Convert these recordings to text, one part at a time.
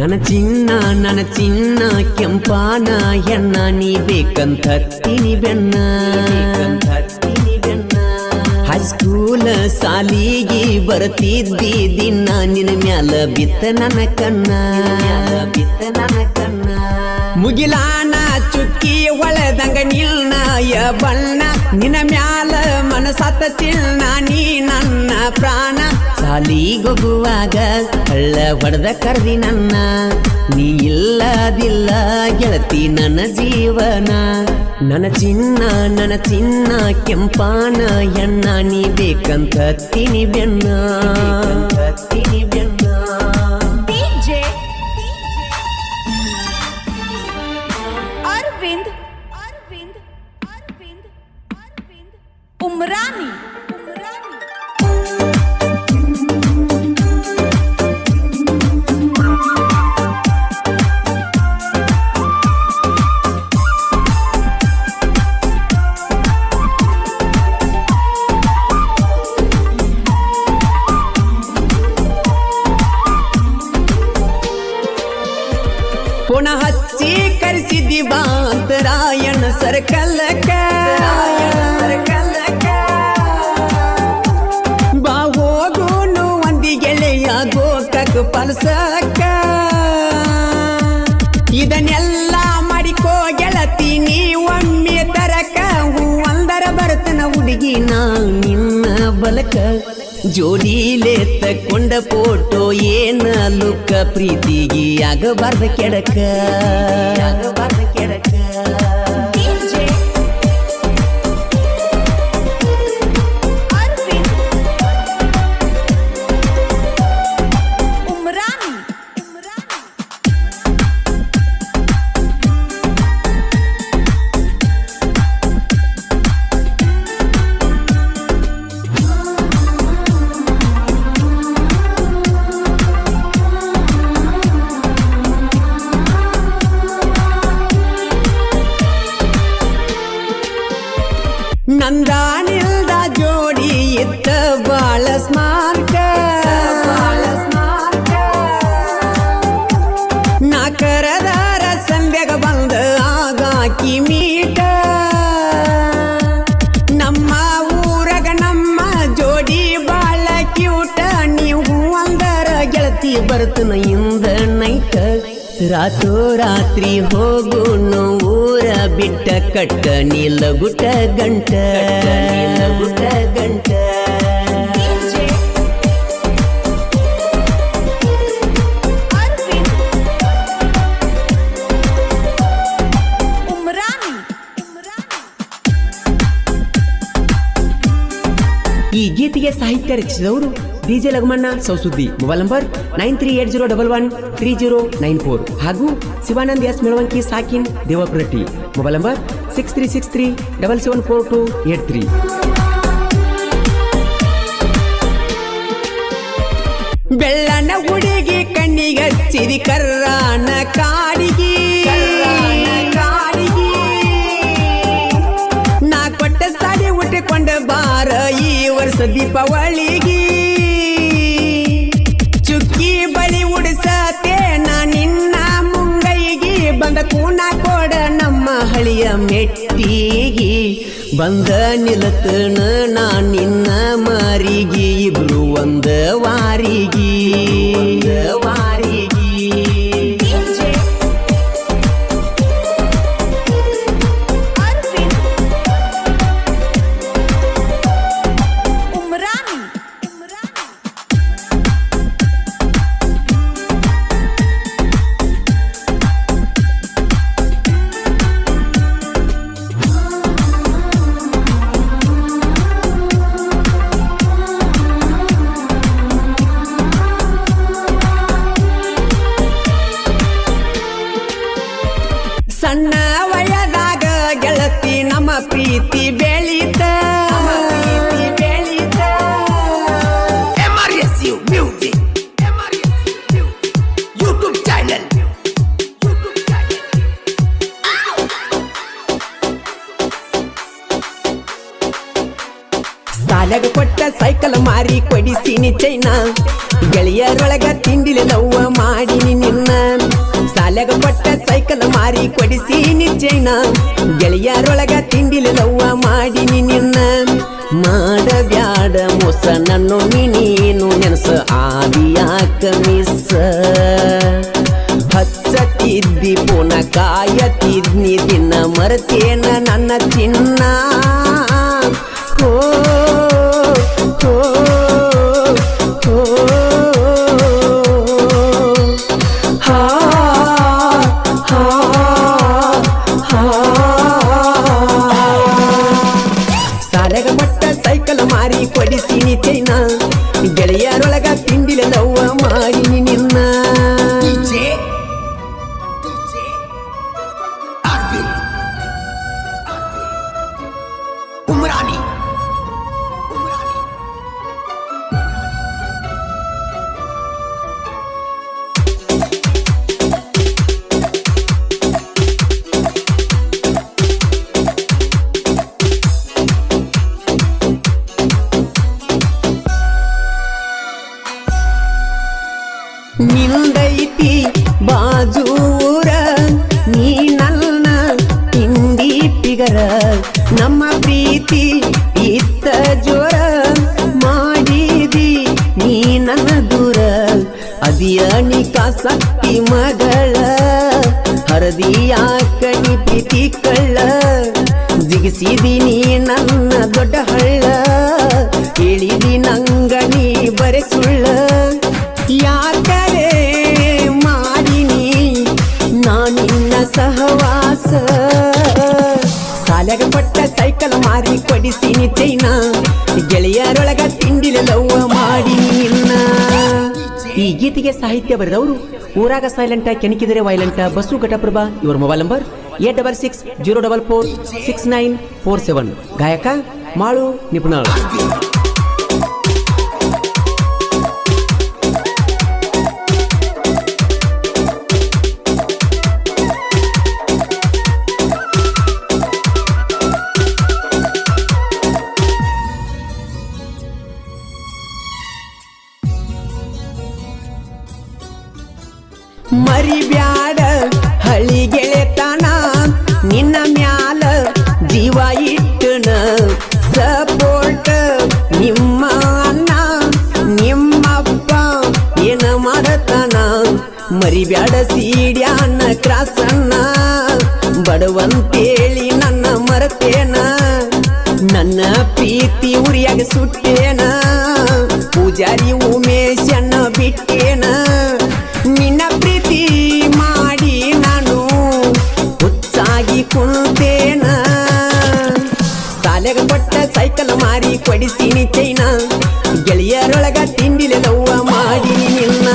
ನನ್ನ ಚಿನ್ನ ಕೆಂಪಾನ ಹೆಣ್ಣ ನೀ ಬೇಕಂತೀನಿ ಬೆನ್ನ ಹೈಸ್ಕೂಲ್ ಸಾಲಿಗೆ ಬರ್ತಿದ್ದಿ ದಿನ ನಿನ್ನ ಮ್ಯಾಲ ಬಿತ್ತ ನನ್ನ ಕಣ್ಣ ಮುಗಿಲಾನ ಚುಕ್ಕಿ ಒಳದಂಗ ನಿಲ್ನಾಯ ಬಣ್ಣ ನಿನ್ನ ಮ್ಯಾಲ ಮನಸತ್ತ ಚಿನ್ನ ನೀ ನನ್ನ ಪ್ರಾಣ ಸಾಲಿಗೋಗುವಾಗ ಹಳ್ಳ ಹೊಡೆದ ಕರ್ದಿ ನನ್ನ ನೀ ಇಲ್ಲದಿಲ್ಲ ಗೆಳತಿ ನನ್ನ ಜೀವನ ನನ್ನ ಚಿನ್ನ ಕೆಂಪಾನ ಹೆಣ್ಣ ನೀ ಬೇಕಂತೀನಿ ಬೆನ್ನ उमरानी ಪುನಃ ಹಚ್ಚಿ ಕರೆಸಿದ್ದಿ ಬಾಂತರಾಯಣ ಸರ್ಕಲಕ್ಕ ಬಾ ಹೋಗುನು ಒಂದಿ ಗೆಳೆಯ ಗೋಕಕ್ ಪಲ್ಸಕ್ಕ ಇದನ್ನೆಲ್ಲ ಮಾಡಿಕೋ ಗೆಳತಿ ನೀ ಒಮ್ಮೆ ತರಕ ಹೂ ಅಂದರ ಬರ್ತನ ಹುಡುಗಿ ನಾ ನಿನ್ನ ಬಲಕ ಜೋಡಿಲೆ ತಕೊಂಡ ಫೋಟೋ ಏನ ಲುಕ್ಕ ಪ್ರೀತಿಗಿ ಆಗಬಾರ್ದ ಕೆಡಕ ನಂದಾನಿಲ್ದ ಜೋಡಿ ಇತ್ತ ಬಾಳ ಸ್ಮಾರ್ಟ ನಾ ಕರದಾರ ಸಂಧ್ಯಾಗ ಬಂದ ಆಗಾಕಿ ಮೀಟ ನಮ್ಮ ಊರಗ ನಮ್ಮ ಜೋಡಿ ಬಾಳ ಕ್ಯೂಟ ನೀವು ಅಂದರ ಗೆಳತಿ ಬರ್ತನ ಇಂದ ನೈಟ ರಾತ್ರಿ ಹೋಗುನು ಊರ ಬಿಟ್ಟ ಕಟ್ಟ ನೀಲಗುಟ್ಟ ಗಂಟ ಈ ಗೀತೆಗೆ ಸಾಹಿತ್ಯ ರಚಿಸಿದವರು ಡಿಜೆ ಲಗಮಣ್ಣ ಸೌಸುದ್ದಿ. ಮೊಬೈಲ್ ನಂಬರ್ 9380113094 ಹಾಗೂ ಶಿವಾನಂದ್ ಎಸ್ ಮೆಳವಂಕಿ ಸಾಕಿನ್ ದೇವಪುರಟ್ಟಿ. Mobile number 6363774283. ಬೆಳ್ಳನ ಹುಡುಗಿ ಕಣ್ಣಿಗೆ ಹಚ್ಚಿದಿ ಕರ್ರಾನ ಕಾಡಿಗಿ ನಾ ಕೊಟ್ಟ ಸಾಡಿ ಉಟ್ಟುಕೊಂಡ ಬಾರ ಈ ವರ್ಷ ದೀಪಾವಳಿಗಿ ಚುಕ್ಕಿ ಬಳಿ ಉಡಿಸತೆ ನಾ ನಿನ್ನ ಮುಂಗೈಗಿ ಬಂದ ಕೂನ ಕೊಡ ನಮ್ಮ ಹಳಿಯ ಮೆಟ್ಟಿಗಿ ಬಂದ ನಿಲತನ ನಾ ನಿನ್ನ ಮಾರಿಗಿ ಇಬ್ರು ಒಂದ ವಾರಿಗಿ ಸಾಲಾಗ ಕೊಟ್ಟ ಸೈಕಲ್ ಮಾರಿ ಕೊಡಿಸಿನಿ ಚೈನಾ ಗೆಳೆಯರೊಳಗ ತಿಂಡಿಲೆ ಲವ್ವ ಮಾಡಿನಿ ನಿನ್ನ ಸಾಲಾಗ ಕೊಟ್ಟ ಸೈಕಲ್ ಮಾರಿ ಕೊಡಿಸಿನಿ ಚೈನಾ ಗೆಳೆಯರೊಳಗ ತಿಂಡಿಲೆ ಲವ್ವ ಮಾಡಿನಿ ನಿನ್ನ ಮಾಡಬ್ಯಾಡ ಮೋಸ ನನ್ನೊಮ್ಮೆ ನೀನು ನೆನಸ ಆದಿಯಾಕ ಮಿಸ್ಸ ಹಚ್ಚತಿದ್ದಿ ಪುನ ಕಾಯತಿದ್ನಿ ದಿನ ಮರತೇನ ನನ್ನ ಚಿನ್ನ ಹೋ ಹೋ ಹೋ ಹಾ ಹಾ ಹಾ ಸಾಲಾಗ ಕೊಟ್ಟ ಸೈಕಲ್ ಮಾರಿ ಕೊಡಿಸಿನಿ ಚೈನಾ ಗೆಳೆಯರೊಳಗ ತಿಂಡಿಲೆ ಲವ್ವ ಮಾಡಿನಿ ನಿನ್ನ ನಿಂದೈತಿ ಬಾಜೂರ ನೀ ನನ್ನ ತಿಂಡಿ ಪಿಗರ ನಮ್ಮ ಪ್ರೀತಿ ಇತ್ತ ಜೋರ ಮಾಡಿದಿ ನೀ ನನ್ನ ದೂರ ಅದಿಯಣಿಕ ಸಕ್ತಿ ಮಗಳ ಹರದಿಯ ಕಣಿ ಪ್ರೀತಿ ಕಳ್ಳ ಜಿಗಿಸಿದಿ ನೀ ನನ್ನ ದೊಡ್ಡ ಹಳ್ಳ ಹೇಳಿದಿ ನಂಗ ನೀ ಬರೆ ಸುಳ್ಳ ಯಾಕರೆ ಮಾಡಿನಿ ನಾನಿನ್ನ ಸಹವಾಸ ಸಾಲಾಗ ಕೊಟ್ಟ ಸೈಕಲ್ ಮಾರಿ ಕೊಡಿಸಿನಿ ಚೈನಾ ಗೆಳೆಯರೊಳಗ ತಿಂಡಿಲೆ ಲವ್ವ ಮಾಡಿನಿ ನಿನ್ನ ಈ ಗೀತೆಗೆ ಸಾಹಿತ್ಯ ಬರೆದವರು ಊರಾಗ ಸೈಲೆಂಟ ಕೆಣಕಿದರೆ ವೈಲೆಂಟ ಬಸ್ಸು ಘಟಪ್ರಭಾ ಇವರ ಮೊಬೈಲ್ ನಂಬರ್ 8660446947 ಗಾಯಕ ಮಾಳು ನಿಪುಣಾಳ್ ಮರಿಬ್ಯಾಡ ಹಳಿ ಗೆಳೆತನ ನಿನ್ನ ಮ್ಯಾಲ ಜೀವ ಇಟ್ಟನ ಸಪೋರ್ಟ್ ನಿಮ್ಮ ಅಣ್ಣ ನಿಮ್ಮಪ್ಪ ಏನ ಮಾಡತನ ಮರಿಬ್ಯಾಡ ಸೀಡ್ಯಾನ ಕ್ರಾಸನ್ನ ಬಡವಂತೇಳಿ ನನ್ನ ಮರತೇನ ನನ್ನ ಪ್ರೀತಿ ಉರಿಯಾಗ ಸುಟ್ಟೇನ ಪೂಜಾರಿ ಉಮೇಶನ್ನ ಬಿಟ್ಟೇನ ನಿನ್ನ ಪ್ರೀತಿ ಮಾಡಿ ನಾನು ಹುಚ್ಚಾಗಿ ಕುಂತೇನ ಸಾಲಾಗ ಕೊಟ್ಟ ಸೈಕಲ್ ಮಾರಿ ಕೊಡಿಸಿನಿ ಚೈನಾ ಗೆಳೆಯರೊಳಗ ತಿಂಡಿಲೆ ಲವ್ವ ಮಾಡಿನಿ ನಿನ್ನ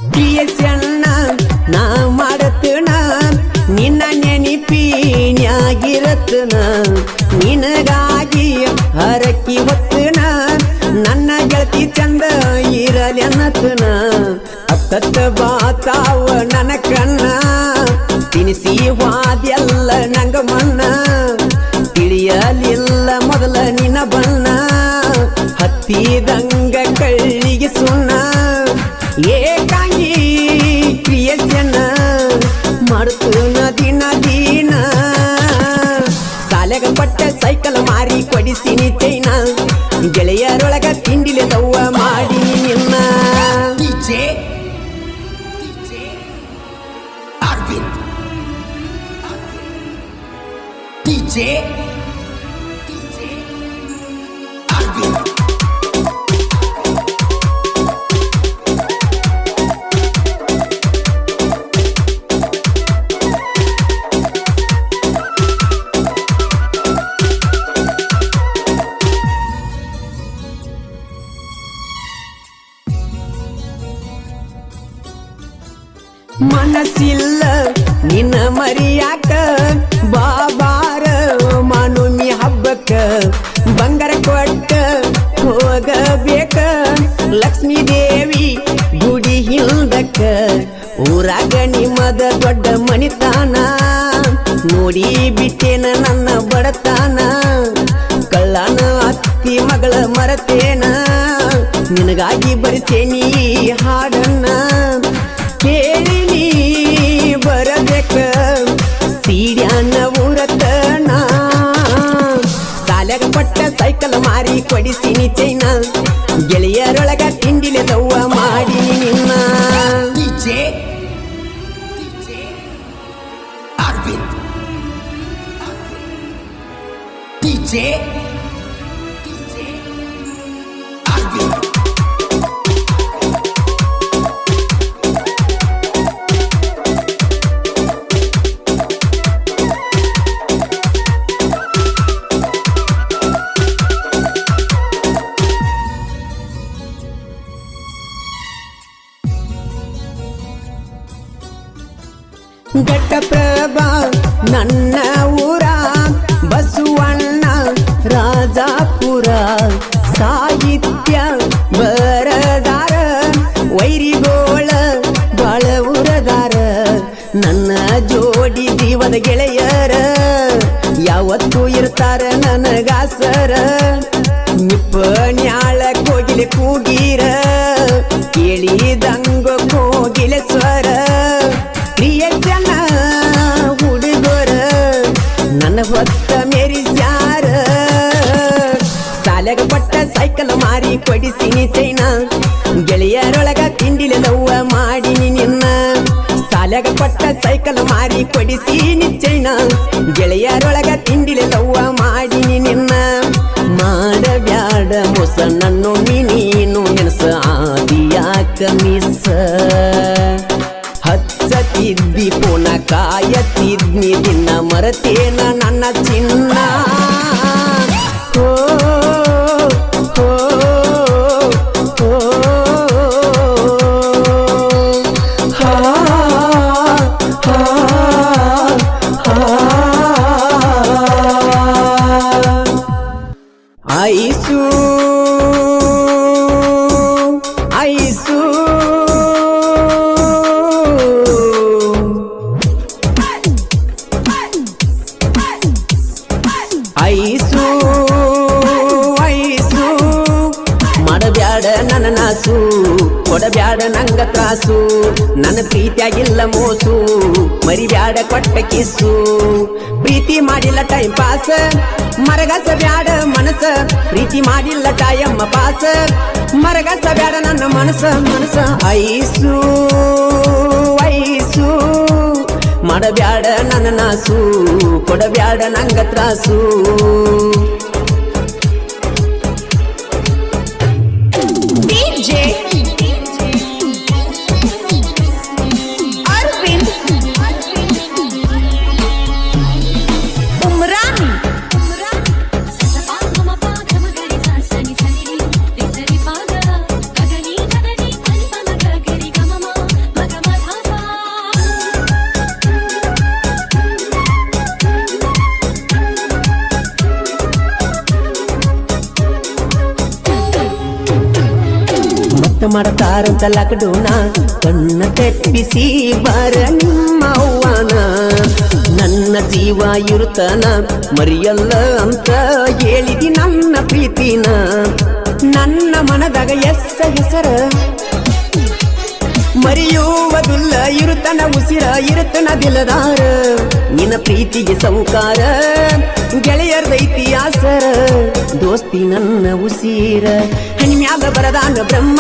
ಪ್ರಿಯಸಣ್ಣ ನಾ ಮಾಡತನ ನಿನ್ನ ನೆನಪಿನ್ಯಾಗಿರತನ ನಿನಗಾಗಿ ಹರಕಿ ಹೊತ್ತನ ನನ್ನ ಗೆಳತಿ ಚಂದ ಇರಲೆನ್ನತನ ಅತ್ತತ್ತ ಬಾತಾವ ನನ್ನ ಕಣ್ಣ ತಿನಿಸಿ ವಾದ್ಯಲ್ಲ ನಂಗ ಮಣ್ಣ ತಿಳಿಯಲಿಲ್ಲ ಮೊದಲ ನಿನ್ನ ಬಣ್ಣ ಹತ್ತಿದಂಗ ಕಳ್ಳಿಗೆ ಸುಣ್ಣ ಏಕಾಂಗಿ ಕ್ರಿಯೆಯನ್ನ ಮಾಡ್ತನ ದಿನ ದಿನ ಸಾಲಾಗ ಕೊಟ್ಟ ಸೈಕಲ್ ಮಾರಿ ಕೊಡಿಸಿನಿ ಚೈನಾ ಗೆಳೆಯರೊಳಗ ತಿಂಡಿಲೆ ಲವ್ವ ಮಾಡಿನಿ ನಿನ್ನ ಅದ ದೊಡ್ಡ ಮನಿತಾನ ನೋಡಿ ಬಿಟ್ಟೇನ ನನ್ನ ಬಡತಾನ ಕಳ್ಳನ ಅತ್ತಿ ಮಗಳ ಮರತೇನ ನಿನಗಾಗಿ ಬರಿಸೇನಿ ಹಾಡನ್ನ ಕೇಳಿ ನೀ ಬರಬೇಕ ಸೀಡ್ಯಾನ ಊರತನ ಸಾಲ್ಯಾಗ ಪಟ್ಟ ಸೈಕಲ್ ಮಾರಿ ಕೊಡಿಸಿನಿ ಚೈನ ಗೆಳೆಯರೊಳಗ ತಿಂಡಿಲೆ ದವ್ವ ಮಾಡಿ ನಿನ್ನ ಘಟ್ಟಪ್ರಭಾ ನನ್ನ ಊರ ಬಸವಣ್ಣ ರಾಜಾಪುರ ಸಾಹಿತ್ಯ ಬರದಾರ ವೈರಿಗೋಳ ಬಾಳ ಉರದಾರ ನನ್ನ ಜೋಡಿ ಜೀವದ ಗೆಳೆಯರ ಯಾವತ್ತೂ ಇರ್ತಾರ ನನಗಾಸರ ನಿಪ್ಪನ್ಯಾಳ ಕೋಗಿಲೆ ಕೂಗೀರ ಕೇಳಿದಂಗ ಕೋಗಿಲೆ ಸ್ವರ ಪ್ರಿಯಜನ ಹುಡುಗರ ನನ್ನ ಹೊತ್ತ ಮೆರಿಸ್ಯಾರ ಸಾಲ್ಯಾಗ ಪಟ್ಟ ಸೈಕಲ್ ಮಾರಿ ಕೊಡಿಸಿನಿ ಚೈನ ಗೆಳೆಯರೊಳಗ ತಿಂಡಿಲೆ ಲವ್ವ ಮಾಡಿನಿ ನಿನ್ನ ಸಾಲ್ಯಾಗ ಪಟ್ಟ ಸೈಕಲ್ ಮಾರಿ ಕೊಡಿಸಿನಿ ಚೈನ ಗೆಳೆಯರೊಳಗ ತಿಂಡಿಲೆ ಲವ್ವ ಮಾಡಿನಿ ನಿನ್ನ ಮಾಡಬ್ಯಾಡ ಮೋಸ ನನ್ನೊಮ್ಮಿ ನೀನು ನೆನಸ ಆದಿಯಾಕ ಮಿಸ್ ಹಚ್ಚತಿದ್ದಿ ಪುನ ಕಾಯತಿದ್ನಿ ದಿನ ಮರತೇನ ನನ್ನ ಚಿನ್ನ ಓ ಓ ಓ ಹಾ ಹಾ ಐಸು ಐಸು ಐಸು ಐಸು ಮಾಡಬ್ಯಾಡ ನನ್ನ ನಾಸು ಕೊಡಬ್ಯಾಡ ನಂಗ ತ್ರಾಸು ನನ್ನ ಪ್ರೀತಿಯಾಗಿಲ್ಲ ಮೋಸು ಮರಿಬ್ಯಾಡ ಕೊಟ್ಟ ಕಿಸ್ಸು ಪ್ರೀತಿ ಮಾಡಿಲ್ಲ ಟೈಮ್ ಪಾಸ್ ಮರಗಸ ಬ್ಯಾಡ ಮನಸ ಪ್ರೀತಿ ಮಾಡಿಲ್ಲ ಟೈಮ್ ಪಾಸ್ ಮರಗಸ ಬ್ಯಾಡ ನನ್ನ ಮನಸ ಮನಸ ಐಸು ಐಸು ಮಾಡಬ್ಯಾಡ ನನ್ನ ನಾಸು ಕೊಡಬ್ಯಾಡ ನಂಗ ತ್ರಾಸು DJ Arvind Umrani ಮಾಡತಾರಂತ ಲಾಕ್ಡೌನ ಕಣ್ಣ ತೆಪ್ಪಿಸಿ ಬರ ನಿಮ್ಮ ಅವ್ವನ ನನ್ನ ಜೀವ ಇರುತ್ತನ ಮರಿಯಲ್ಲ ಅಂತ ಹೇಳಿದಿ ನನ್ನ ಪ್ರೀತಿನ ನನ್ನ ಮನದಾಗ ಹೆಸರ ಮರೆಯುವುದಿಲ್ಲ ಇರುತ್ತನ ಉಸಿರ ಇರುತ್ತನ ದಿಲದಾರ ನಿನ್ನ ಪ್ರೀತಿಗೆ ಸೌಕಾರ ಗೆಳೆಯರ್ದ ಇತಿಹಾಸರ ದೋಸ್ತಿ ನನ್ನ ಉಸಿರ ಹಣಿಮ್ಯಾಗ ಬರದಾನ ಬ್ರಹ್ಮ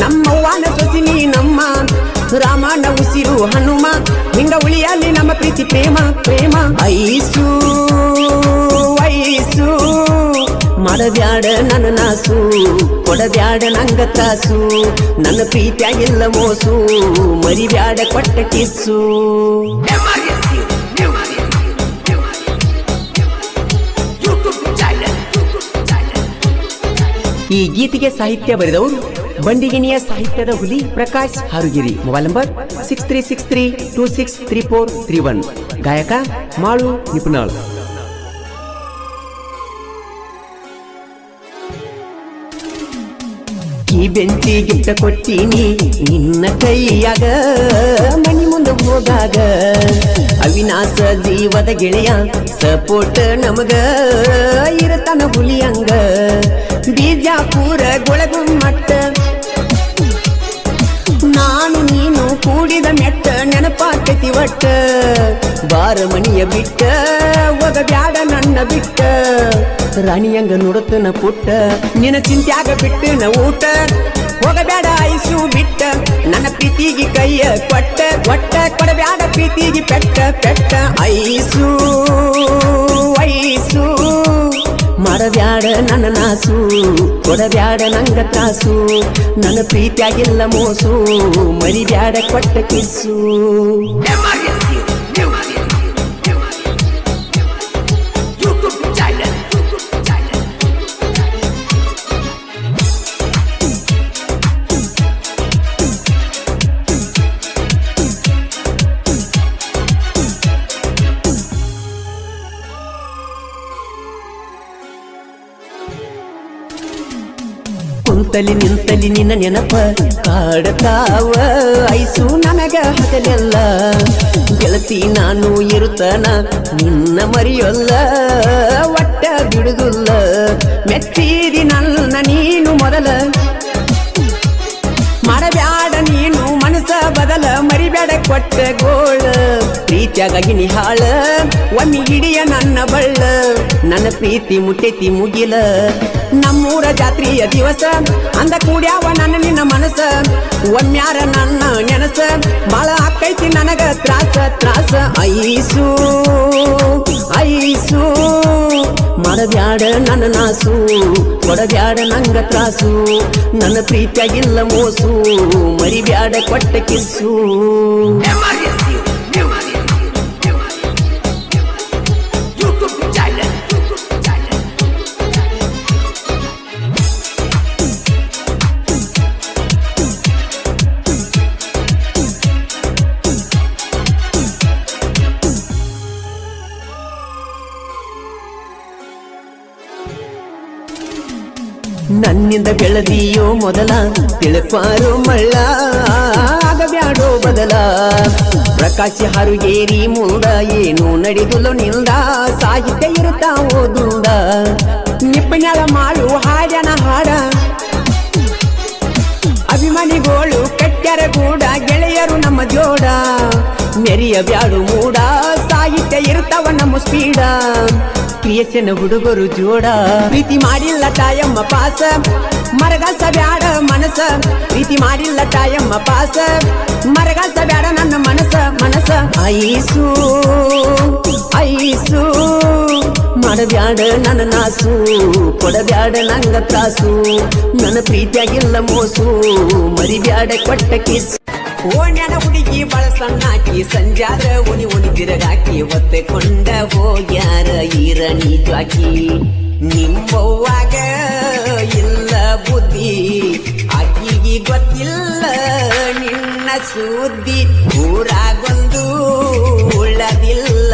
ನಮ್ಮವ್ವನ ಸೊಸಿನಿ ನಮ್ಮ ರಾಮನ ಉಸಿರು ಹನುಮ ಹಿಂಗ ಉಳಿಯಲ್ಲಿ ನಮ್ಮ ಪ್ರೀತಿ ಪ್ರೇಮ ಪ್ರೇಮ ಐಸು ಐಸು ಮಾಡಬ್ಯಾಡ ನನ್ನ ನಾಸು ಕೊಡಬ್ಯಾಡ ನಂಗ ತ್ರಾಸು ನನ್ನ ಪ್ರೀತಿಯಾಗಿಲ್ಲ ಮೋಸು ಮರಿಬ್ಯಾಡ ಕೊಟ್ಟ ಕಿಸ್ಸು ಈ ಗೀತೆಗೆ ಸಾಹಿತ್ಯ ಬರೆದವರು ಬಂಡಿಗಿನಿಯ ಸಾಹಿತ್ಯದ ಹುಲಿ ಪ್ರಕಾಶ್ ಹಾರುಗಿರಿ. Mobile number 6363263431. ಗಾಯಕ ಮಾಳು ನಿಪುಣಾಳ್. ಈ ಬೆಂಚಿ ಗಿಫ್ಟ ಕೊಟ್ಟೀನಿ ನಿನ್ನ ಕೈಯಾಗ ಮನಿ ಮುಂದೆ ಹೋಗಾಗ ಅವಿನಾಶ ಜೀವದ ಗೆಳೆಯ ಸಪೋರ್ಟ್ ನಮಗ ಇರತನ ಹುಲಿಯಂಗ ಬಿಜಾಪುರ ಗೊಳಗುಮ್ಮಟ್ಟ ನಾನು ನೀನು ಕೂಡಿದ ಮೆಟ್ಟ ನೆನಪಾಕತಿ ಒಟ್ಟ ಬಾರ ಮನಿಯ ಬಿಟ್ಟ ಒಗ ಬ್ಯಾಡ ನನ್ನ ಬಿಟ್ಟ ರಾಣಿಯಂಗ ನುಡತನ ಪುಟ್ಟ ನಿನ್ನ ಚಿಂತ್ಯಾಗ ಬಿಟ್ಟು ನ ಊಟ ಹೋಗಬ್ಯಾಡ ಐಸು ಬಿಟ್ಟ ನನ್ನ ಪ್ರೀತಿಗೆ ಕೈಯ ಕೊಟ್ಟ ಒಟ್ಟ ಕೊಡಬ್ಯಾಡ ಪ್ರೀತಿಗೆ ಪೆಟ್ಟ ಪೆಟ್ಟ ಐಸು ಐಸು ಮಾಡಬ್ಯಾಡ ನನ್ನ ನಾಸು ಕೊಡಬ್ಯಾಡ ನಂಗ ತ್ರಾಸು ನನ್ನ ಪ್ರೀತಿಯಾಗಿಲ್ಲ ಮೋಸು ಮರಿಬ್ಯಾಡ ಕೊಟ್ಟ ಕಿಸ್ಸು ಕುಂತಲಿ ನಿಂತಲಿ ನಿನ್ನ ನೆನಪ ಕಾಡತಾವ ಐಸು ನನಗ ಹಗಲೆಲ್ಲ ಗೆಳತಿ ನಾನು ಇರುತ್ತನ ನಿನ್ನ ಮರಿಯೊಲ್ಲ ಒಟ್ಟ ಬಿಡುದಿಲ್ಲ ಮೆಚ್ಚಿದಿ ನನ್ನ ನೀನು ಮೊದಲ ಮಾಡಬ್ಯಾಡ ನೀನು ಮನಸ ಬದಲ ಮರಿಬ್ಯಾಡ ಕೊಟ್ಟ ಗೋಳ ಪ್ರೀತಿಯಾಗಿ ನಿಹಾಳ ಒಮ್ಮಿ ಹಿಡಿಯ ನನ್ನ ಬಳ್ಳ ನನ್ನ ಪ್ರೀತಿ ಮುಟ್ಟೈತಿ ಮುಗಿಲ ನಮ್ಮೂರ ಜಾತ್ರೆಯ ದಿವಸ ಅಂದ ಕೂಡ್ಯಾವ ನನ್ನ ನಿನ್ನ ಮನಸ ಒಮ್ಮ್ಯಾರ ನನ್ನ ನೆನಸ ಬಾಳ ಆಕೈತಿ ನನಗ ತ್ರಾಸ ತ್ರಾಸ ಐಸು ಐಸು ಮಾಡಬ್ಯಾಡ ನನ್ನ ನಾಸು ಕೊಡಬ್ಯಾಡ ನಂಗ ತ್ರಾಸು ನನ್ನ ಪ್ರೀತಿಯಾಗಿಲ್ಲ ಮೋಸು ಮರಿಬ್ಯಾಡ ಕೊಟ್ಟ ಕಿಸ್ಸು ನನ್ನಿಂದ ಬೆಳೆದಿಯೋ ಮೊದಲ ತಿಳಪಾರೋ ಮಳ್ಳ ಆಗಬ್ಯಾಡೋ ಬದಲ ಪ್ರಕಾಶಿ ಹಾರುಗೇರಿ ಮುಂದ ಏನು ನಡೆದುಲೋ ನಿಂದ ಸಾಹಿತ್ಯ ಇರುತ್ತಾ ಓದುಂದ ನಿಪ್ಪಣ್ಯಾಳ ಮಾಡು ಹಾಡನ ಹಾಡ ಅಭಿಮಾನಿಗಳು ಕಟ್ಟ್ಯಾರ ಗೂಡ ಗೆಳೆಯರು ನಮ್ಮ ಜೋಡ ಮೆರಿಯ ಬ್ಯಾಡು ಮೂಡ ಸಾಹಿತ್ಯ ಇರ್ತಾವ ನಮ್ಮ ಸ್ಪೀಡ ಕ್ರಿಯೇಷನ್ ಹುಡುಗರು ಜೋಡ ಪ್ರೀತಿ ಮಾಡಿಲ್ಲ ತಾಯಮ್ಮ ಪಾಸ ಮರಗಾಸ ಬ್ಯಾಡ ಮನಸ ಪ್ರೀತಿ ಮಾಡಿಲ್ಲ ತಾಯಮ್ಮ ಪಾಸ ಮರಗಾಸ ಬ್ಯಾಡ ನನ್ನ ಮನಸ ಮನಸ ಐಸು ಐಸು ಮಾಡಬ್ಯಾಡ ನನ್ನ ನಾಸು ಕೊಡಬ್ಯಾಡ ನಂಗ ತ್ರಾಸು ನನ್ನ ಪ್ರೀತಿಯಾಗಿಲ್ಲ ಮೋಸು ಮರಿಬ್ಯಾಡ ಕೊಟ್ಟ ಕಿಸ್ ಓಣ್ಯಾನ ಹುಡುಗಿ ಬಾಳ ಸಣ್ಣಾಕಿ ಸಂಜಾದ ಉನಿ ತಿರುಗಾಕಿ ಹೊತ್ತೆಕೊಂಡ ಹೋಗ್ಯಾರ ಈರಣಿ ಜ್ವಾಕಿ ನಿಮ್ಮವ್ವಾಗ ಇಲ್ಲ ಬುದ್ಧಿ ಆಕಿಗೆ ಗೊತ್ತಿಲ್ಲ ನಿನ್ನ ಸುದ್ದಿ ಊರಾಗೊಂದು ಉಳ್ಳದಿಲ್ಲ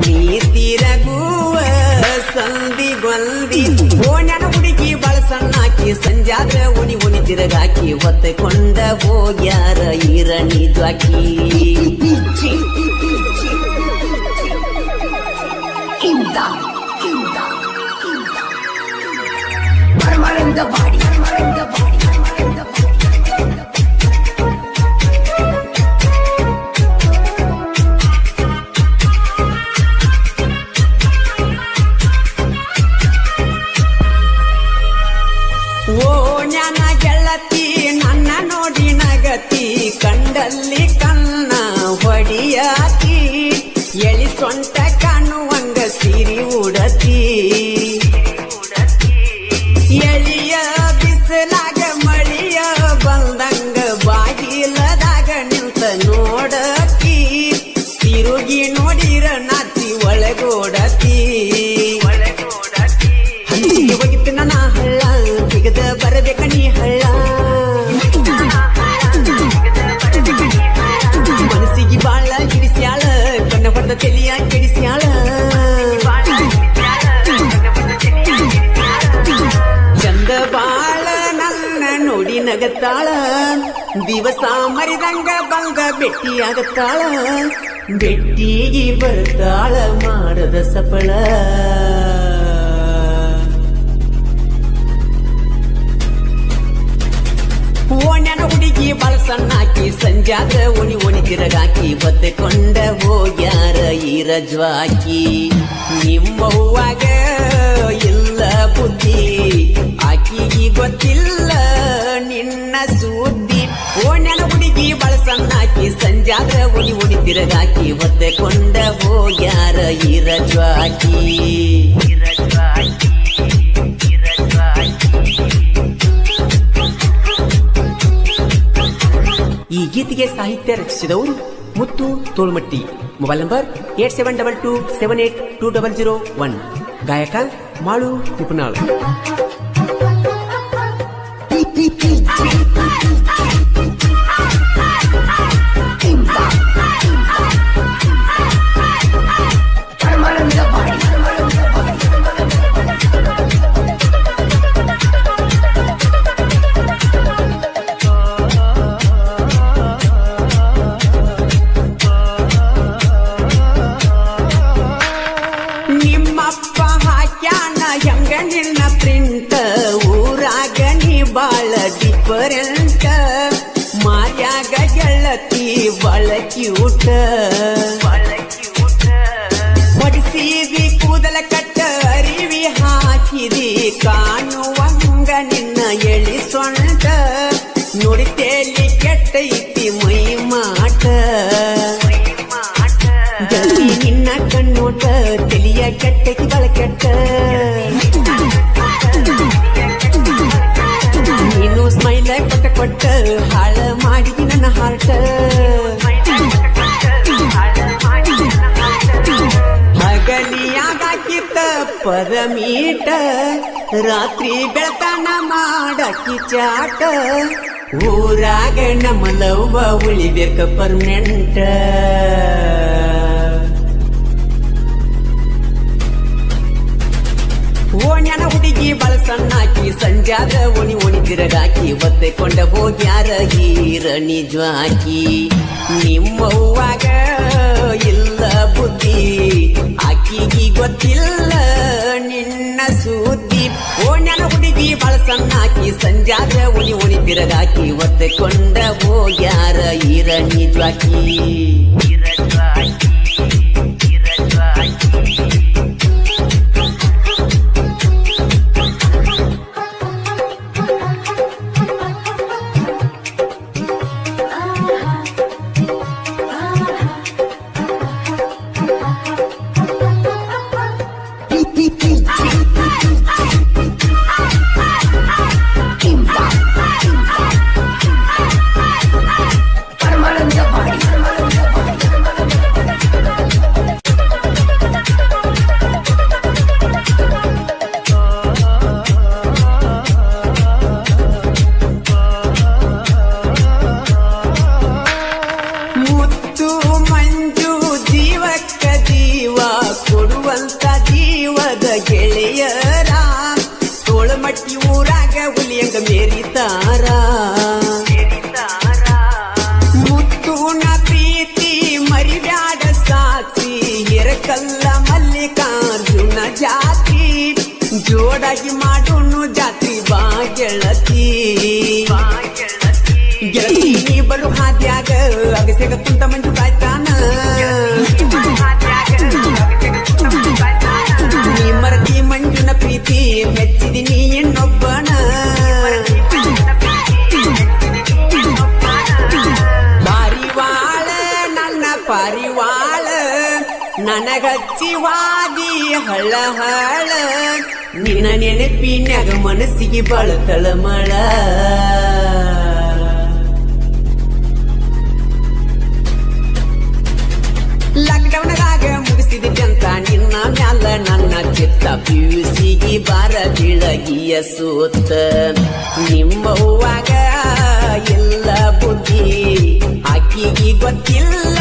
ನೀ ತಿರಗುವ ಸಂದಿಗೊಂದಿ ಓಣ್ಯಾನ ಹುಡುಗಿ ಬಾಳ ಸಣ್ಣಾಕಿ ಸಂಜಾದ ಉನಿ ತಿರುಗಾಕಿ ಹೊತ್ತೆಕೊಂಡ ಹೋಗ್ಯಾರ ಈರಣಿ ಜ್ವಾಕಿ ಓಣ್ಯಾನ ಗೆಳತಿ ನನ್ನ ನೋಡಿ ನಗತಿ ಕಂಡಲ್ಲಿ ಕಣ್ಣ ಹೊಡಿಯಾತಿ ಎಳಿ ಸೊಂಟ ಕಾಣುವಂಗ ಸಿರಿ ಉಡತಿ ಎಳಿಯ ಬಿಸಿಲಾಗ ಮಳಿಯ ಬಂದಂಗ ಬಾಗಿಲದಾಗ ನಿಂತ ನೋಡತಿ ತಿರುಗಿ ನೋಡಿರ ನಾತಿ ಒಳಗೋಡತಿ ಹಂಚಿಗೆ ಹೋಗಿತ್ತು ನನ್ನ ಹಳ್ಳ ತೆಗೆದ ಬರಬೇಕ ನೀ ಹಳ್ಳ ಮನಸ್ಸಿಗೆ ಬಾಳ ಹಿಡಿಸ್ಯಾಳ ಕಣ್ಣ ಹೊಡೆದ ತೆಲಿಯ ಕೆಡಿಸ್ಯಾಳ ಚಂದ ಬಾಳ ನನ್ನ ದಿವಸ ಮರಿದಂಗ ಬಂಗ ಭೇಟಿಯಾಗತ್ತಾಳ ಭೇಟಿಗೆ ಬರ್ತಾಳ ಮಾಡದ ಸಫಳ ಓಣ್ಯನ ಹುಡುಗಿ ಬಳಸನ್ನಾಕಿ ಸಂಜಾಗ ಒಣಿ ತಿರಗಾಕಿ ಬದ್ದಕೊಂಡ ಹೋಗ್ಯಾರ ಈ ರಜ್ವಾಕಿ ನಿಮ್ಮವ್ವಾಗ ಇಲ್ಲ ಬುದ್ಧಿ ಆಕಿಗೆ ಗೊತ್ತಿಲ್ಲ ನಿನ್ನ ಸುದ್ದಿ ಓಣ್ಯನ ಹುಡುಗಿ ಬಳಸನ್ನಾಕಿ ಸಂಜಾಗ ಒಣಿ ತಿರಗಾಕಿ ಬದ್ದಕೊಂಡ ಹೋಗ್ಯಾರ ಈ ರಜ್ವಾಕಿ ಈ ಗೀತೆಗೆ ಸಾಹಿತ್ಯ ರಚಿಸಿದವರು ಮುತ್ತು ತೋಳ್ಮಟ್ಟಿ. Mobile number 8722782001. ಗಾಯಕ ಮಾಳು ನಿಪುಣಾಳ್. ಡಿಫರೆಂಟ್ ಮಾರ್ಯಾಗ ಗೆಳತಿ ಬಳಕ್ಯೂಟ ಹೊಡಿಸಿದಿ ಕೂದಲ ಕಟ್ಟ ಅರಿವಿ ಹಾಕಿದಿ ಕಾಣುವಂಗ ನಿನ್ನ ಎಳಿ ಸೊಂಟ ನುಡಿತೇಲಿ ಕೆಟ್ಟೈತಿ ಮೈ ಮಾಟ ಗೆಳತಿ ನಿನ್ನ ಕಣ್ಣೋಟ ತಿಳಿಯ ಕೆಟ್ಟೈತಿ ಬಳಕೆಟ್ಟ ನೀನು ಸ್ಮೈಲ ಕೊಟ್ಟ ಹಾಳ ಮಾಡಿ ನನ್ನ ಹಾರ್ಟ ಹಗಲಿಯಾಗಾಕಿತ್ತ ಪರಮೀಟ ರಾತ್ರಿ ಬೆಳತನ ಮಾಡಾಕಿ ಚಾಟ ಊರಾಗ ನಮ್ಮ ಲವ್ವ ಉಳಿಬೇಕ ಪರ್ಮನೆಂಟ್ ಓಣ್ಯನ ಹುಡುಗಿ ಬಳಸನ್ನಾಕಿ ಸಂಜಾದ ಒಣಿ ತಿರಗಾಕಿ ಒತ್ತೆಕೊಂಡ ಹೋಗ್ಯಾರ ಹೀರ ನಿಜವಾಕಿ ನಿಮ್ಮವ್ವಾಗ ಇಲ್ಲ ಬುದ್ಧಿ ಆಕಿಗೆ ಗೊತ್ತಿಲ್ಲ ನಿನ್ನ ಸುದ್ದಿ ಓಣ್ಯನ ಹುಡುಗಿ ಬಳಸನ್ನಾಕಿ ಸಂಜಾದ ಒಣಿ ತಿರಗಾಕಿ ಒತ್ತೆಕೊಂಡ ಹೋಗ್ಯಾರ ಹೀರ ನಿಜವಾಕಿ ಗೆಳೆಯರ ತೋಳಮಟ್ಟಿ ಊರಾಗ ಹುಲಿಯಂಗ ಮೇರಿತಾರ ಮುತ್ತುನ ಪ್ರೀತಿ ಮರಿಬ್ಯಾಡ ಸಾಕ್ಷಿ ಎರಕಲ್ಲ ಮಲ್ಲಿಕಾರ್ಜುನ ಜಾತಿ ಜೋಡಾಗಿ ಮಾಡೋನು ಜಾತಿ ಬಾ ಗೆಳತಿ ಗೆಳತಿ ನೀ ಬರು ಹಾದ್ಯಾಗ ಅಗಸೆಗ ಕುಂತ ಮಂಜು ಕಾಯ್ತಾನ ನೀ ಮರದಿ ಮಂಜುನ ಪ್ರೀತಿ ಮೆಚ್ಚಿದಿ ನೀ ಇನ್ನೊಬ್ಬನ ಪಾರಿವಾಳ ನನ್ನ ಪಾರಿವಾಳ ನನಗಚ್ಚಿವಾದಿ ಹಳ ಹಳ ನಿನ್ನ ನೆನಪಿನ್ಯಾಗ ಮನಸ್ಸಿಗೆ ಬಾಳ ತಳಮಳ ಲಾಕ್ಡೌನ್ದಾಗ ಮುಗಿಸಿದಂತ ನಿನ್ನ ಮ್ಯಾಲ ನನ್ನ ಚಿತ್ತ ಪಿಯುಸಿಗೆ ಬಾರ ಬಿಳಗಿಯ ಸೂತ ನಿಮ್ಮವ್ವಾಗ ಎಲ್ಲ ಬುದ್ಧಿ ಆಕಿಗೆ ಗೊತ್ತಿಲ್ಲ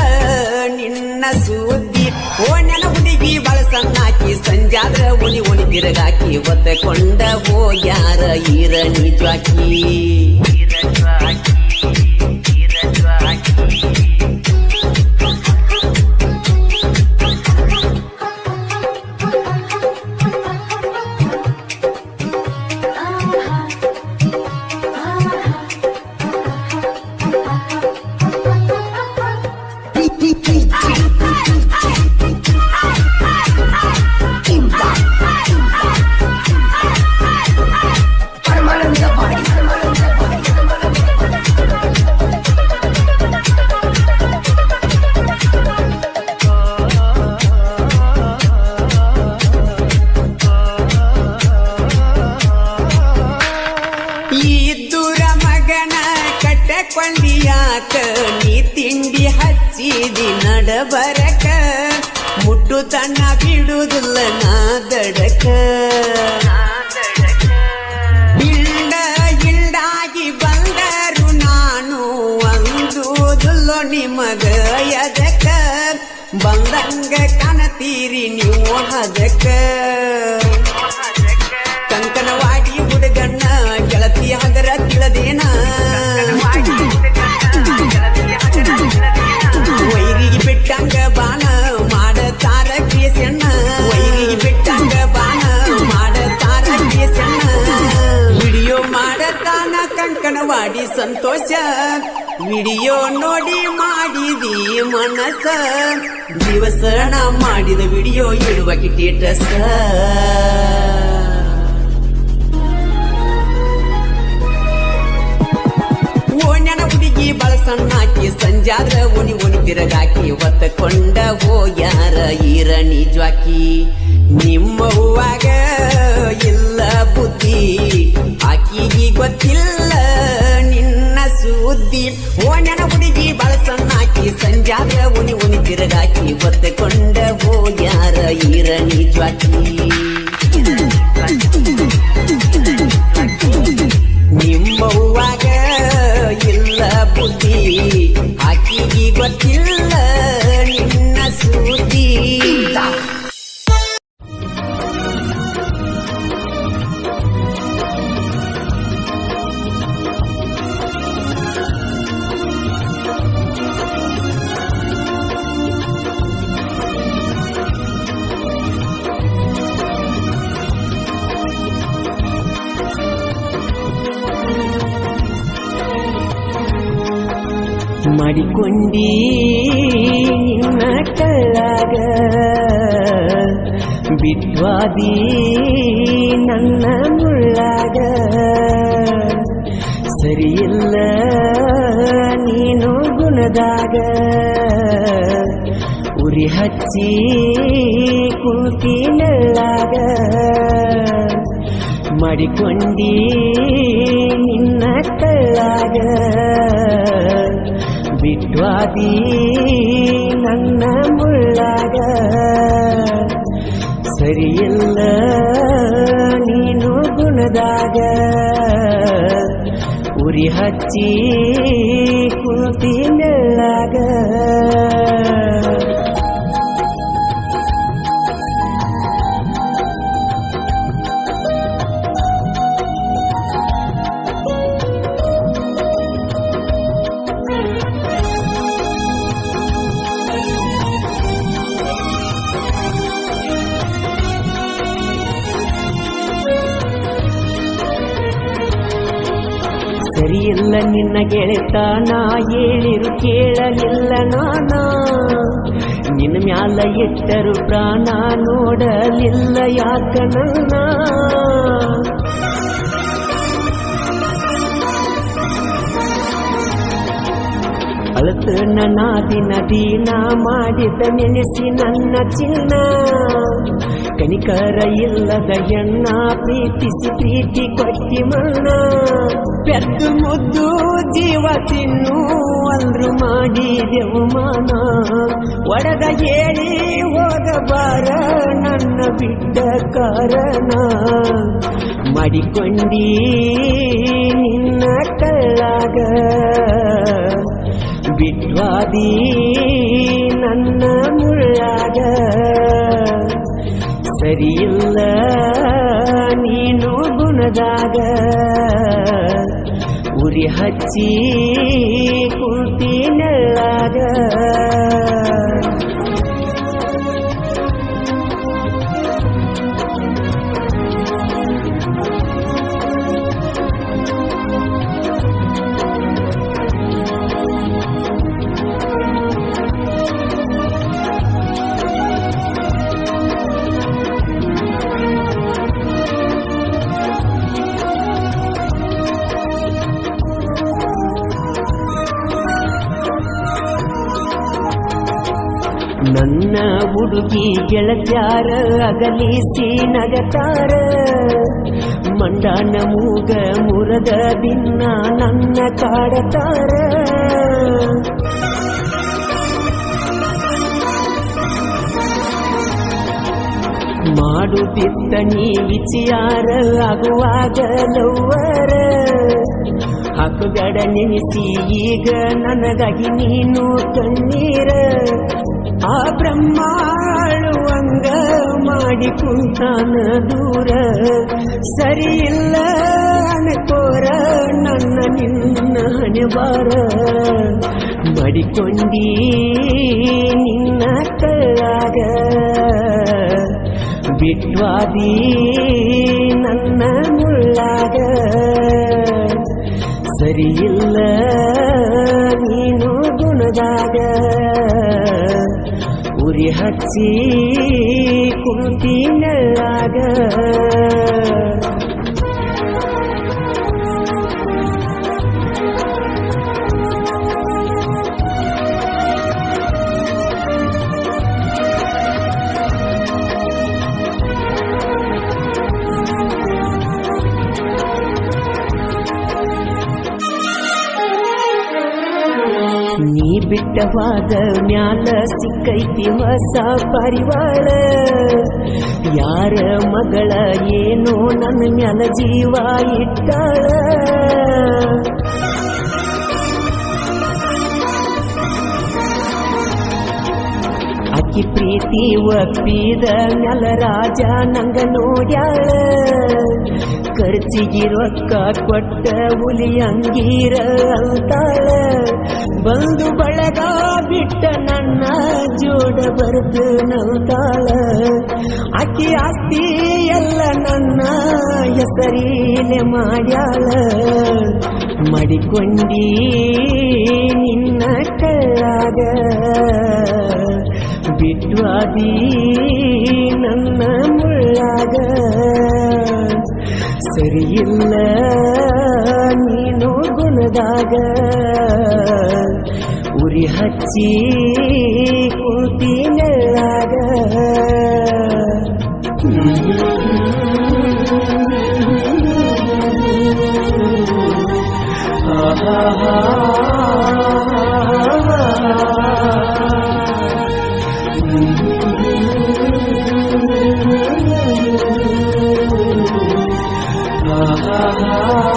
ನಿನ್ನ ಸುದ್ದಿ ಓಣ್ಯನ ಹುಡುಗಿ ಬಳಸನ್ನಾಕಿ ಸಂಜಾದ್ರ ಒಣಿ ತಿರಗಾಕಿ ಒತ್ತಕೊಂಡ ಹೋಗ್ಯಾರ ಈರ ನಿಜವಾಕಿ ತಿನ್ನಾಕ ನೀ ತಿಂಡಿ ಹಚ್ಚಿದಿ ನಡಬರಕ ಮುಟ್ಟು ತನ್ನ ಬಿಡುವುದಿಲ್ಲ ನಾದಡಕ ಇಲ್ಡಾಗಿ ಬಂದರು ನಾನು ಅಂದುವುದಿಲ್ಲೋ ನಿಮಗ ಎದಕ ಬಂದಂಗ ಕಾಣತೀರಿ ನೀವು ಹದಕ ಕಂಕನವಾಡಿ ಹುಡುಗಣ್ಣ ಗೆಳತಿ ಹಗರ ತಿಳದೇನ ವೈರಿಗೆ ಬಿಟ್ಟಂಗ ಬಾಣ ಮಾಡತಾರ ಕೇಸಣ್ಣ ವೈರಿಗೆ ಬಿಟ್ಟಂಗ ಬಾಣ ಮಾಡತಾರ ಕೇಸಣ್ಣ ವಿಡಿಯೋ ಮಾಡತಾನ ಕಂಕನವಾಡಿ ಸಂತೋಷ ವಿಡಿಯೋ ನೋಡಿ ಮಾಡಿದಿ ಮನಸ ದಿವಸ ನಾ ಮಾಡಿದ ವಿಡಿಯೋ ಇಡುವ ಕಿಟೇಟಸ ಓಣ್ಯನ ಹುಡುಗಿ ಬಳಸಣ್ಣಾಕಿ ಸಂಜಾದ್ರ ಒನಿ ತಿರಗಾಕಿ ಹೊತ್ತಕೊಂಡ ಹೋಗ್ಯಾರ ಈರಣಿ ಜ್ವಾಕಿ ನಿಮ್ಮ ಹೂವಾಗ ಇಲ್ಲ ಬುದ್ಧಿ ಆಕಿಗೆ ಗೊತ್ತಿಲ್ಲ ನಿನ್ನ ಸುದ್ದಿ ಓಣ್ಯನ ಹುಡುಗಿ ಬಳಸಣ್ಣಾಕಿ ಸಂಜಾದ್ರ ಒನಿ ತಿರಗಾಕಿ ಹೊತ್ತಕೊಂಡ ಹೋಗ್ಯಾರ ಈರಣಿ ಜ್ವಾಕಿ ನಿಮ್ಮ ಹೂವಾಗ ಇಲ್ಲ ಬುದ್ಧಿ ಆಕಿಗೆ ಗೊತ್ತಿಲ್ಲ ನಿನ್ನ ಸುದ್ದಿ ಮಾಡಿಕೊಂಡಿ ನಿನ್ನ ಕಳ್ಳಾಗ ಬಿಟ್ವಾದಿ ನನ್ನ ಮುಳ್ಳಾಗ ಸರಿಯಿಲ್ಲ ನೀನು ಗುಣದಾಗ ಉರಿ ಹಚ್ಚಿ ಕುಂತಿ ನೆಳ್ಳಾಗ ಮಾಡಿಕೊಂಡಿ ನಿನ್ನ ಕಳ್ಳಾಗ ಬಿಟ್ವಾದಿ ನನ್ನ ಮುಳ್ಳಾಗ ಸರಿಯಿಲ್ಲ ನೀನು ಗುಣದಾಗ ಉರಿ ಹಚ್ಚಿ ಕುಂತಿ ನೆಳ್ಳಾಗ ಸರಿಯಿಲ್ಲ ನಿನ್ನ ಗೆಳೆತನ ಹೇಳಿರು ಕೇಳಲಿಲ್ಲ ನಾನ ನಿನ್ನ ಮ್ಯಾಲ ಇಟ್ಟರು ಪ್ರಾಣ ನೋಡಲಿಲ್ಲ ಯಾಕ ನನ್ನ ಅಳತ ನನ್ನ ದಿನ ಮಾಡಿದ ನೆನೆಸಿ ನನ್ನ ಚಿನ್ನ ಕನಿಕರ ಇಲ್ಲದ ಹೆಣ್ಣ ಪ್ರೀತಿಸಿ ಪ್ರೀತಿ ಕೊಟ್ಟಿ ಮಣ್ಣ ಪೆದ್ದು ಮುದ್ದು ಜೀವ ತಿನ್ನು ಅಂದ್ರು ಮಾಡಿದೆವು ಮಾನ ಒಡದ ಹೇಳಿ ಹೋಗಬಾರ ನನ್ನ ಬಿಟ್ಟ ಕಾರಣ ಮಾಡಿಕೊಂಡಿ ನಿನ್ನ ಕಳ್ಳಾಗ ಬಿಟ್ವಾದಿ ನನ್ನ ಮುಳ್ಳಾಗ ಸರಿಯಿಲ್ಲ ನೀನು ಗುಣದಾಗ ಉರಿ ಹಚ್ಚಿ ಕುಂತಿ ನೆಳ್ಳಾಗ ನನ್ನ ಹುಡುಗಿ ಗೆಳತ್ಯಾರ ಅಗಲಿಸಿ ನಗತಾರ ಮಂಡಾನ ಮೂಗ ಮುರದ ದಿನ ನನ್ನ ಕಾಡತಾರ ಮಾಡುತ್ತಿದ್ದ ನೀ ವಿಚಾರ ಆಗುವಾಗ ಲವ್ವರ ಹಾಕುಗಡ ನೆನೆಸಿ ಈಗ ನನಗಾಗಿ ನೀನು ಕಣ್ಣೀರ ಆ ಬ್ರಹ್ಮಾಳುವಂಗ ಮಾಡಿ ಕುಂತಾನ ದೂರ ಸರಿ ಇಲ್ಲ ಅನ್ಕೋರ ನನ್ನ ನಿನ್ನ ಹಣೆಬಾರ ಮಡಿಕೊಂಡಿ ನಿನ್ನ ಕೈಯಾಗ ಬಿಟ್ವಾದಿ ನನ್ನ ಮುಳ್ಳಾಗ ಸರಿಯಿಲ್ಲ ನೀನು ಗುಣದಾಗ ಉರಿ ಹಚ್ಚಿ ಕುಂತಿನಾಗ ನೀ ಬಿಟ್ಟವಾದ ಮ್ಯಾಲ ಸಿಕ್ಕೈತಿ ಹೊಸ ಪರಿವಾರ ಯಾರ ಮಗಳ ಏನೋ ನನ್ನ ಮ್ಯಾಲ ಜೀವ ಇಟ್ಟಾಳ ಅಕ್ಕಿ ಪ್ರೀತಿ ಒಪ್ಪಿದ ಮ್ಯಾಲ ರಾಜ ನಂಗ ನೋಡ್ಯಾಳ ಖರ್ಚಿಗೆ ರೊಕ್ಕ ಕೊಟ್ಟ ಹುಲಿ ಅಂಗೀರ ಅಂತಾಳ ಬಂದು ಬಳಗ ಬಿಟ್ಟ ನನ್ನ ಜೋಡ ಬರೆದು ನಂತಾಳ ಅಕ್ಕಿ ಆಸ್ತಿ ಎಲ್ಲ ನನ್ನ ಹೆಸರೀಲೆ ಮಾಡ್ಯಾಳ ಮಡಿಕೊಂಡಿ ನಿನ್ನ ಕೈಯಾಗ ಬಿಟ್ವಾದಿ ನನ್ನ ಮುಳ್ಳಾಗ ಸರಿಯಿಲ್ಲ ನೀನು ಗುಣದಾಗ ಉರಿ ಹಚ್ಚಿ ಕೂತಿನೆಲ್ಲಾಗ ah